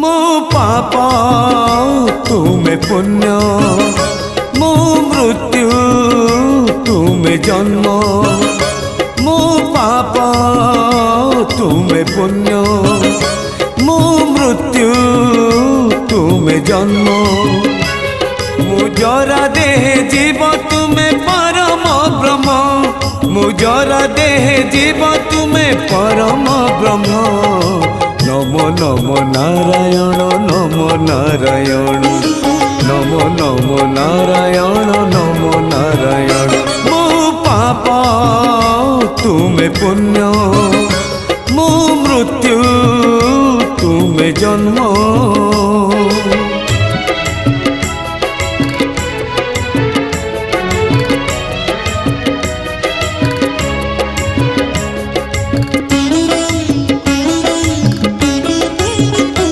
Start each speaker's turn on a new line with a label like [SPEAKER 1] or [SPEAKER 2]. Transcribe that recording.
[SPEAKER 1] मो पाप तुमे पुण्य मो मृत्यु तुमे जन्म मो पाप तुमे पुण्य मो मृत्यु तुमे जन्म मुजरा देह जीव तुमे परम ब्रह्म मुजरा देह जीव तुमे परम ब्रह्म नमो नमो नारायण नमो नारायण नमो नमो नारायण नमो नारायण मो पाप तुमे पुण्य मो मृत्यु तुमे जन्म।